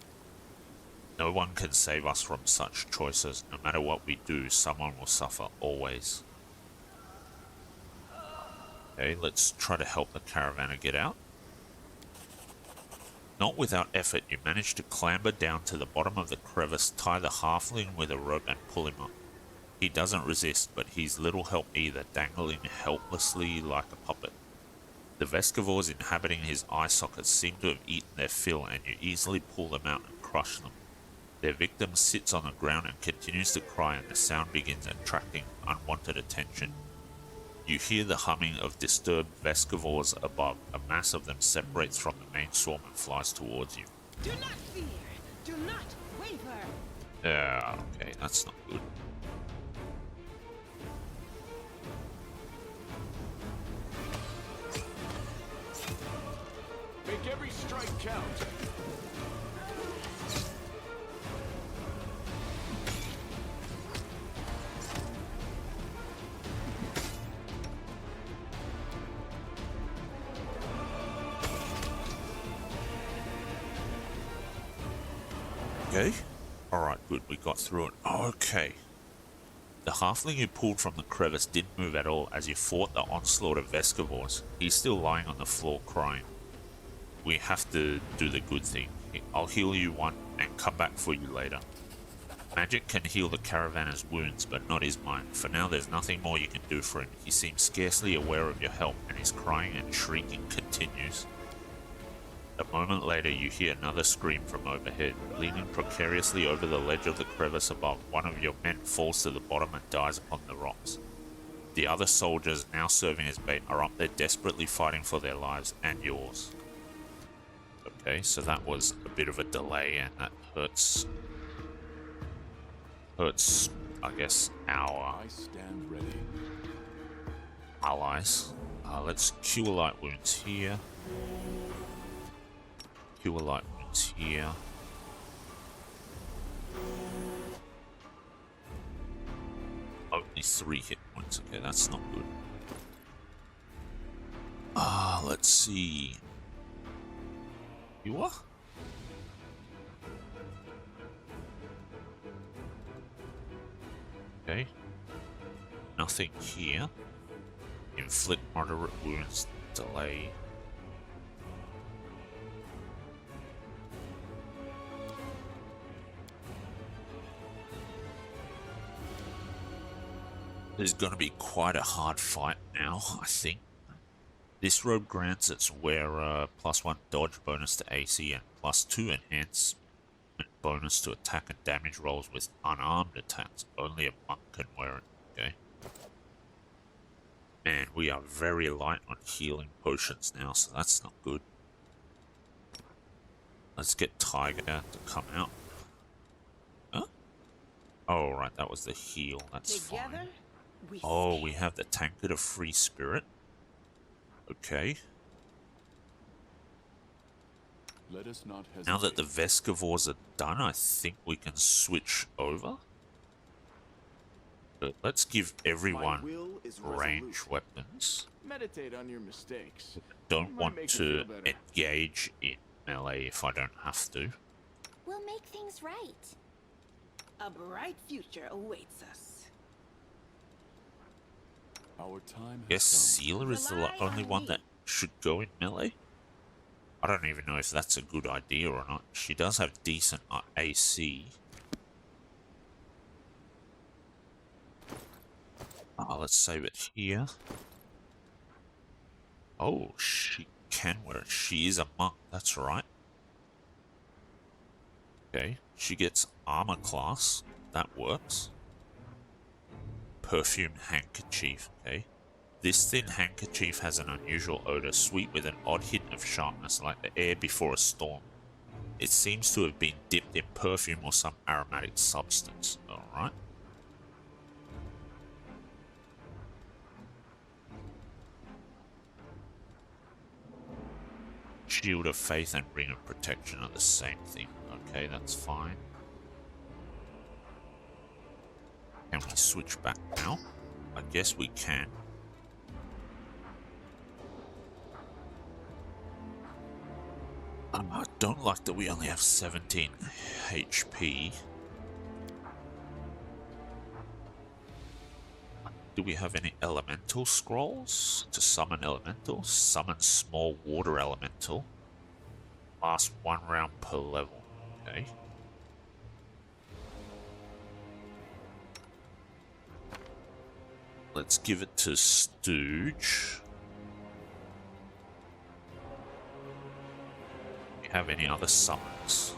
No one can save us from such choices. No matter what we do, someone will suffer, always. Okay, let's try to help the caravanner get out. Not without effort, you manage to clamber down to the bottom of the crevice, tie the halfling with a rope and pull him up. He doesn't resist, but he's little help either, dangling helplessly like a puppet. The Vescivores inhabiting his eye sockets seem to have eaten their fill, and you easily pull them out and crush them. Their victim sits on the ground and continues to cry, and the sound begins attracting unwanted attention. You hear the humming of disturbed Vescivores above. A mass of them separates from the main swarm and flies towards you. Do not fear. Do not waver. Okay, that's not good. Make every strike count. Okay. Alright, good. We got through it. Okay. The halfling you pulled from the crevice didn't move at all as you fought the onslaught of Vescivores. He's still lying on the floor crying. We have to do the good thing. I'll heal you one and come back for you later. Magic can heal the caravanner's wounds, but not his mind. For now, there's nothing more you can do for him. He seems scarcely aware of your help, and his crying and shrieking continues. A moment later, you hear another scream from overhead. Leaning precariously over the ledge of the crevice above, one of your men falls to the bottom and dies upon the rocks. The other soldiers, now serving as bait, are up there desperately fighting for their lives and yours. Okay, so that was a bit of a delay, and that hurts, I guess, our I stand ready. allies. Let's cure light wounds here. Cure light wounds here. Only 3 hit points. Okay, that's not good. Let's see. You are? Okay. Nothing here. Inflict moderate wounds. Delay. There's going to be quite a hard fight now, I think. This robe grants its wearer +1 dodge bonus to AC and +2 enhancement bonus to attack and damage rolls with unarmed attacks. Only a monk can wear it, okay? Man, we are very light on healing potions now, so that's not good. Let's get Tiger to come out. Huh? Oh, right, that was the heal. That's fine. Oh, we have the Tankard of Free Spirit. Okay. Let us not hesitate. Now that the Vescivores are done, I think we can switch over. But let's give everyone range weapons. Meditate on your mistakes. Don't Might want make you to feel better. engage in melee if I don't have to. We'll make things right. A bright future awaits us. Our time has Guess come. Sealer is the Rely only on one me. that should go in melee. I don't even know if that's a good idea or not. She does have decent AC. Let's save it here. Oh, she can wear it. She is a monk, that's right. Okay, she gets armor class. That works. Perfumed handkerchief, okay. This thin handkerchief has an unusual odor, sweet with an odd hint of sharpness, like the air before a storm. It seems to have been dipped in perfume or some aromatic substance. Alright. Shield of Faith and Ring of Protection are the same thing. Okay, that's fine. Can we switch back now? I guess we can. I don't like that we only have 17 HP. Do we have any elemental scrolls to summon elementals? Summon small water elemental. Last 1 round per level. Okay. Let's give it to Stooge. Do we have any other summons?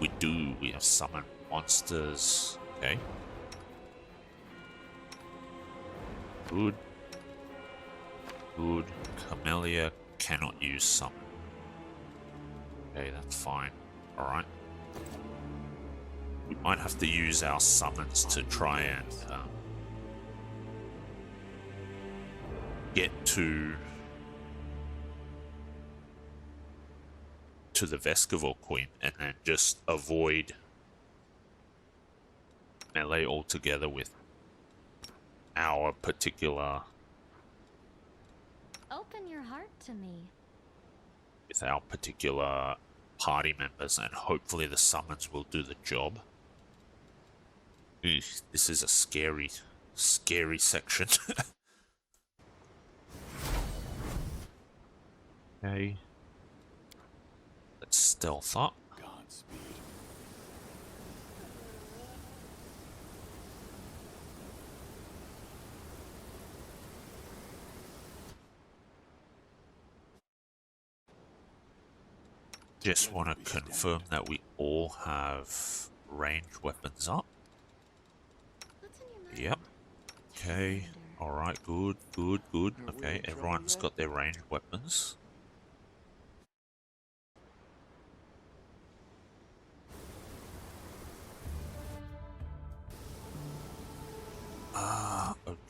We do. We have summoned monsters. Okay. Good. Good. Camellia cannot use summon. Okay, that's fine. Alright. We might have to use our summons to try and get to the Vescivore Queen and then just avoid melee altogether with our particular Open your heart to me. with our particular party members, and hopefully the summons will do the job. Eesh, this is a scary section. Okay. Let's stealth up. Godspeed. Just want to confirm that we all have ranged weapons up. What's in your mind? Yep. Okay. Alright, good. Okay, everyone's got their ranged weapons.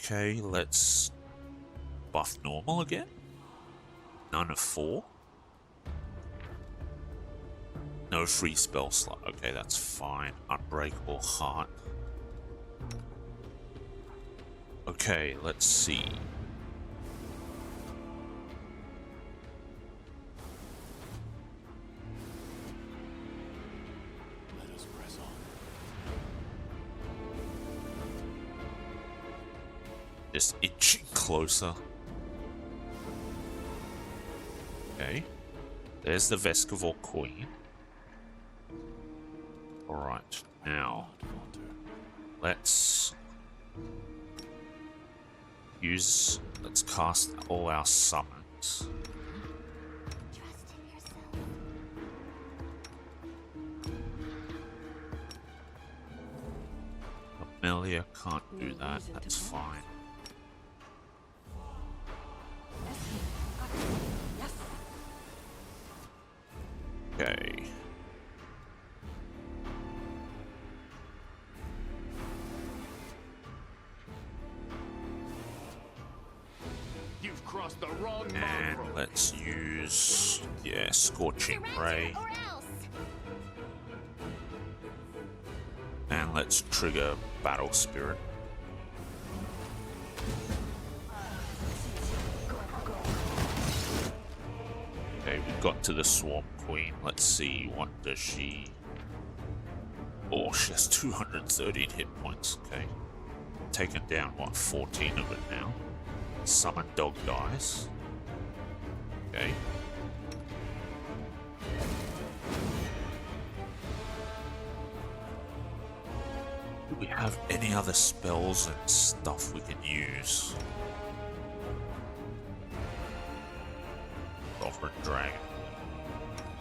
Okay, let's buff normal again. None of 4. No free spell slot. Okay, that's fine. Unbreakable Heart. Okay, let's see. Let us press on. Just inching closer. Okay. There's the Vescivore Queen. Alright, now let's cast all our summons. Trust in yourself. Amelia can't do that, that's fine. Okay. You've crossed the wrong And mark. let's use, yeah, Scorching Ray. Surrender or else. And let's trigger Battle Spirit. Okay, we got to the Swarm Queen. Let's see, what does she... Oh, she has 213 hit points, okay. Taken down, what, 14 of it now. Summon Dog dies. Okay. Do we have any other spells and stuff we can use? Sovereign Dragon.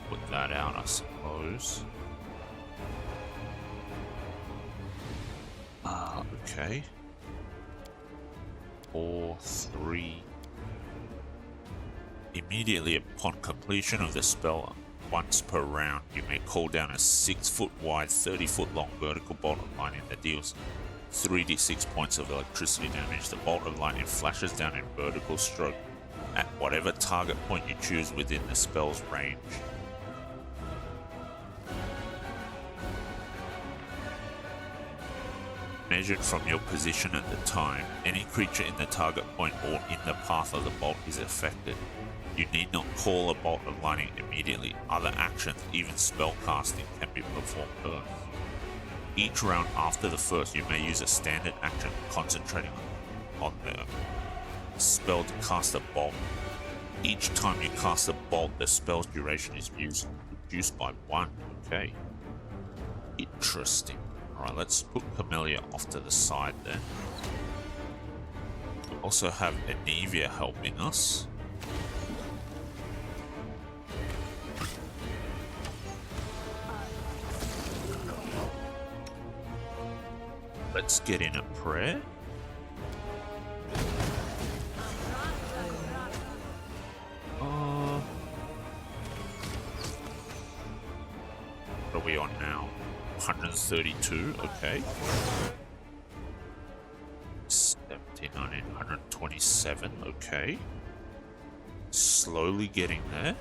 Put that out, I suppose. Okay. 4, 3. Immediately upon completion of the spell, once per round, you may call down a 6-foot wide, 30-foot long vertical bolt of lightning that deals 3d6 points of electricity damage. The bolt of lightning flashes down in vertical stroke at whatever target point you choose within the spell's range. measured from your position at the time, any creature in the target point or in the path of the bolt is affected. You need not call a bolt of lightning immediately. Other actions, even spell casting, can be performed first. Each round after the first, you may use a standard action concentrating on the spell to cast a bolt. Each time you cast a bolt, the spell's duration is reduced by 1. Okay. Interesting. Alright, let's put Camellia off to the side then. We also have Anivia helping us. Let's get in a prayer. What are we on now? 132, okay. 17, 19, 127, okay. Slowly getting there.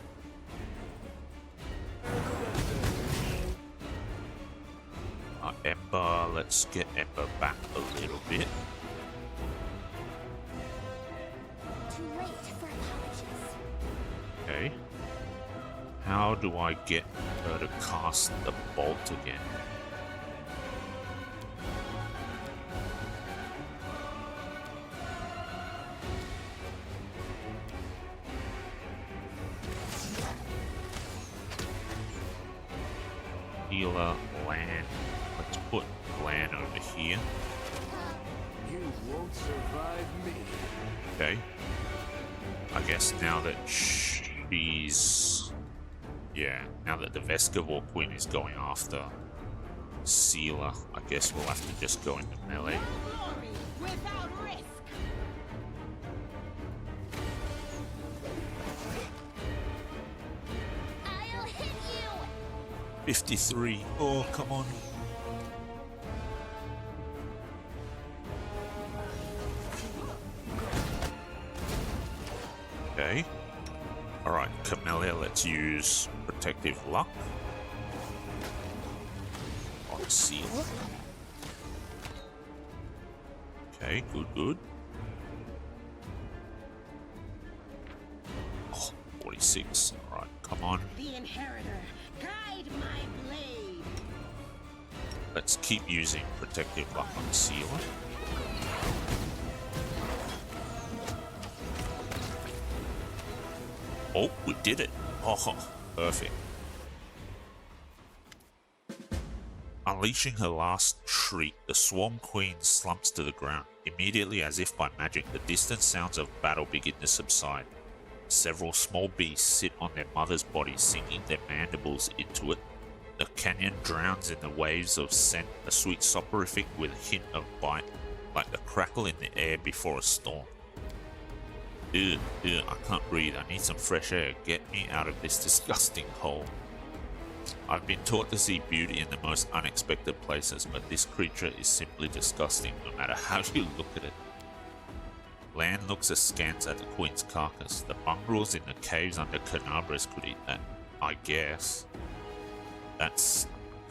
Ember, let's get Ember back a little bit. Too late for apologies. Okay. How do I get her to cast the bolt again? Healer, land. Let's put land over here. You won't survive me. Okay. I guess now that she's... Yeah, now that the Vescavor Queen is going after Sealer, I guess we'll have to just go into melee. Glory without risk. I'll hit you! 53. Oh, come on. Okay. Alright, Camellia, let's use Protective Luck on Seal. Okay, good, good. Oh, 46. Alright, come on. The inheritor, guide my blade. Let's keep using Protective Luck on Sealer. Oh, we did it. Oh, perfect. Unleashing her last shriek, the Swarm Queen slumps to the ground. Immediately, as if by magic, the distant sounds of battle begin to subside. Several small beasts sit on their mother's body, sinking their mandibles into it. The canyon drowns in the waves of scent, a sweet soporific with a hint of bite, like the crackle in the air before a storm. Ugh, I can't breathe. I need some fresh air. Get me out of this disgusting hole. I've been taught to see beauty in the most unexpected places, but this creature is simply disgusting, no matter how you look at it. Lan looks askance at the queen's carcass. The mongrels in the caves under Canabras could eat that, I guess. That's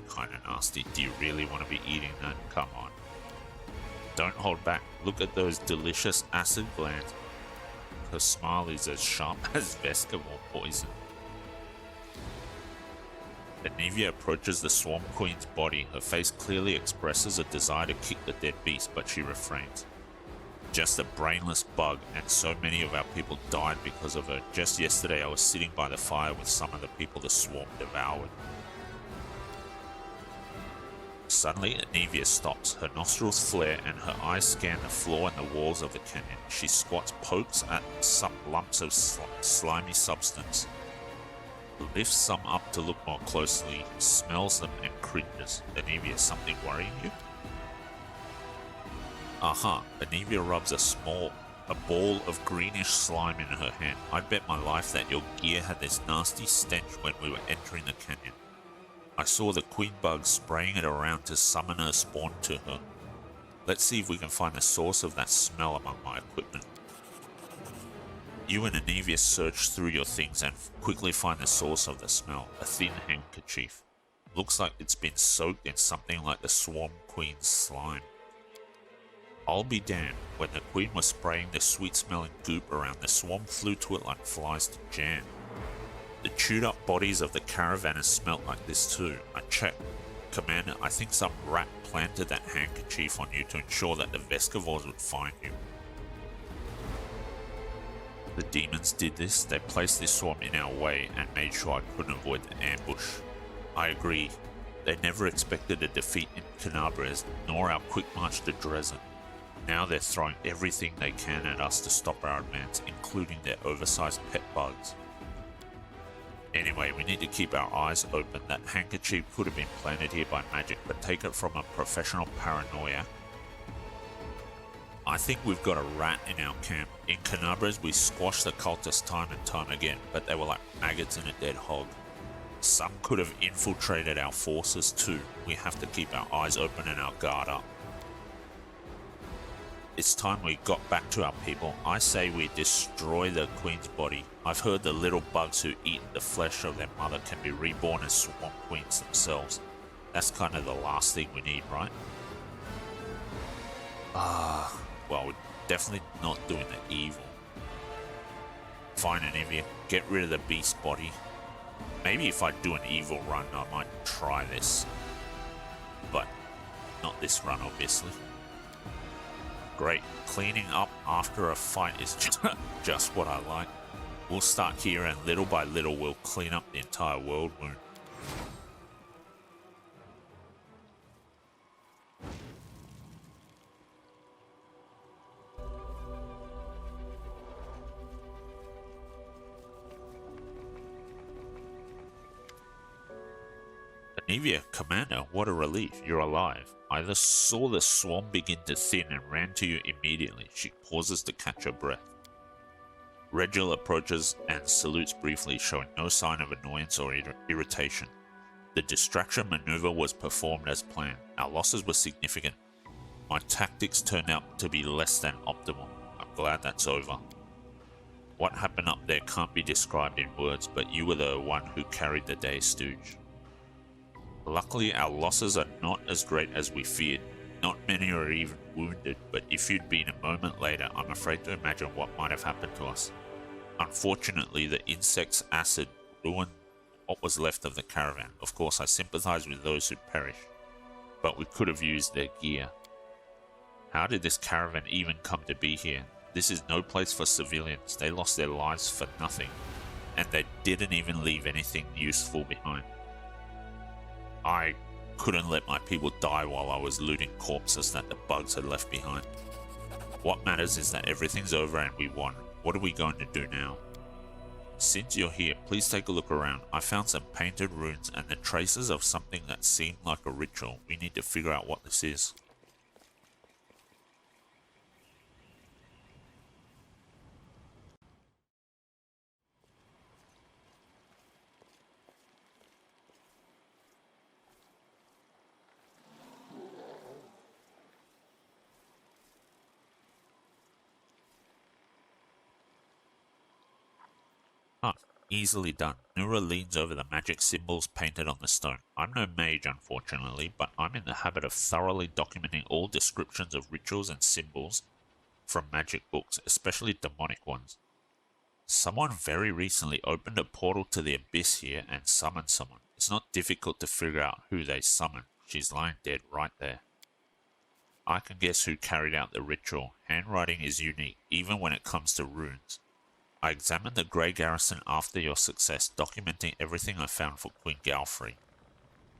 kind of nasty. Do you really want to be eating that? Come on. Don't hold back. Look at those delicious acid glands. Her smile is as sharp as Vescavor poison. Anivia approaches the Swarm Queen's body. Her face clearly expresses a desire to kick the dead beast, but she refrains. Just a brainless bug, and so many of our people died because of her. Just yesterday I was sitting by the fire with some of the people the swarm devoured. Suddenly, Anivia stops. Her nostrils flare and her eyes scan the floor and the walls of the canyon. She squats, pokes at some lumps of slimy substance, lifts some up to look more closely, smells them and cringes. Anivia, something worrying you? Aha, Anivia rubs a ball of greenish slime in her hand. I'd bet my life that your gear had this nasty stench when we were entering the canyon. I saw the queen bug spraying it around to summon her spawn to her. Let's see if we can find the source of that smell among my equipment. You and Anivia search through your things and quickly find the source of the smell, a thin handkerchief. Looks like it's been soaked in something like the Swarm Queen's slime. I'll be damned. When the queen was spraying the sweet-smelling goop around, the swarm flew to it like flies to jam. The chewed-up bodies of the caravanners smelt like this too. I checked. Commander, I think some rat planted that handkerchief on you to ensure that the Vescivores would find you. The demons did this. They placed this swarm in our way and made sure I couldn't avoid the ambush. I agree. They never expected a defeat in Canabres, nor our quick march to Dresden. Now they're throwing everything they can at us to stop our advance, including their oversized pet bugs. Anyway, we need to keep our eyes open. That handkerchief could have been planted here by magic, but take it from a professional paranoia. I think we've got a rat in our camp. In Canabres, we squashed the cultists time and time again, but they were like maggots in a dead hog. Some could have infiltrated our forces too. We have to keep our eyes open and our guard up. It's time we got back to our people. I say we destroy the queen's body. I've heard the little bugs who eat the flesh of their mother can be reborn as swamp queens themselves. That's kind of the last thing we need, right? Well, we're definitely not doing the evil. Fine, Anivia, get rid of the beast body. Maybe if I do an evil run, I might try this. But not this run, obviously. Great. Cleaning up after a fight is just what I like. We'll start here and little by little we'll clean up the entire world wound. Anivia, Commander, what a relief. You're alive. I just saw the swarm begin to thin and ran to you immediately. She pauses to catch her breath. Regil approaches and salutes briefly, showing no sign of annoyance or irritation. The distraction maneuver was performed as planned. Our losses were significant. My tactics turned out to be less than optimal. I'm glad that's over. What happened up there can't be described in words, but you were the one who carried the day, Stooge. Luckily, our losses are not as great as we feared. Not many are even wounded, but if you'd been a moment later, I'm afraid to imagine what might have happened to us. Unfortunately, the insect's acid ruined what was left of the caravan. Of course, I sympathize with those who perished, but we could have used their gear. How did this caravan even come to be here? This is no place for civilians. They lost their lives for nothing, and they didn't even leave anything useful behind. I couldn't let my people die while I was looting corpses that the bugs had left behind. What matters is that everything's over and we won. What are we going to do now? Since you're here, please take a look around. I found some painted runes and the traces of something that seemed like a ritual. We need to figure out what this is. Easily done. Nura leans over the magic symbols painted on the stone. I'm no mage, unfortunately, but I'm in the habit of thoroughly documenting all descriptions of rituals and symbols from magic books, especially demonic ones. Someone very recently opened a portal to the abyss here and summoned someone. It's not difficult to figure out who they summoned. She's lying dead right there. I can guess who carried out the ritual. Handwriting is unique, even when it comes to runes. I examined the Grey Garrison after your success, documenting everything I found for Queen Galfrey.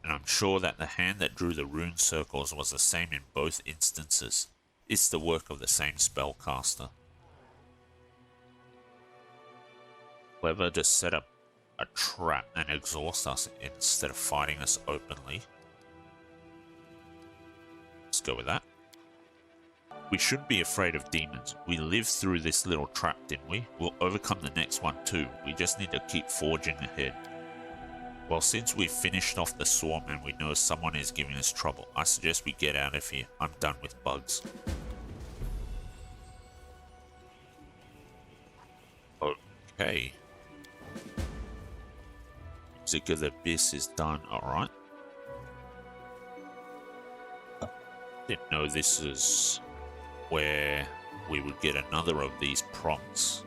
And I'm sure that the hand that drew the rune circles was the same in both instances. It's the work of the same spellcaster. Clever to set up a trap and exhaust us instead of fighting us openly. Let's go with that. We shouldn't be afraid of demons. We lived through this little trap, didn't we? We'll overcome the next one too. We just need to keep forging ahead. Well, since we've finished off the swarm and we know someone is giving us trouble, I suggest we get out of here. I'm done with bugs. Okay. Music of the Abyss is done, alright. Didn't know this is where we would get another of these prompts.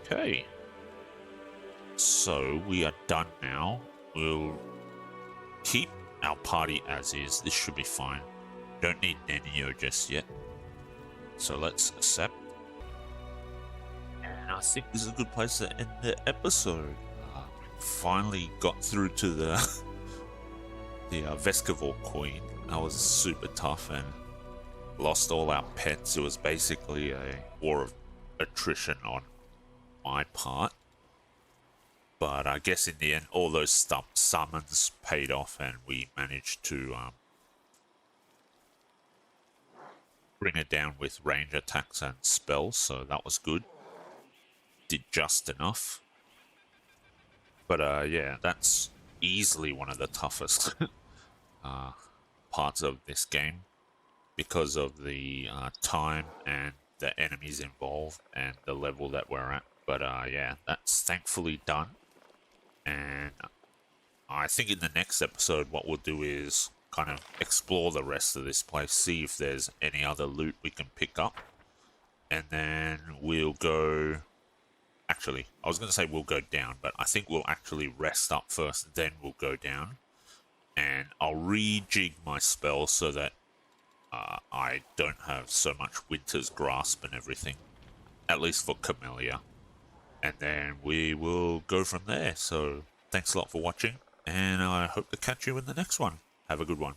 Okay. So we are done now. We'll keep our party as is. This should be fine. Don't need Nenio just yet. So let's accept. And I think this is a good place to end the episode. Finally got through to the Vescavor Queen. That was super tough and lost all our pets. It was basically a war of attrition on my part. But I guess in the end, all those stump summons paid off and we managed to bring her down with range attacks and spells, so that was good. Did just enough. But yeah, that's easily one of the toughest parts of this game because of the time and the enemies involved and the level that we're at. But yeah, that's thankfully done. And I think in the next episode, what we'll do is kind of explore the rest of this place, see if there's any other loot we can pick up. And then we'll go... Actually, I was going to say we'll go down, but I think we'll actually rest up first, then we'll go down. And I'll rejig my spell so that I don't have so much Winter's Grasp and everything. At least for Camellia. And then we will go from there. So, thanks a lot for watching, and I hope to catch you in the next one. Have a good one.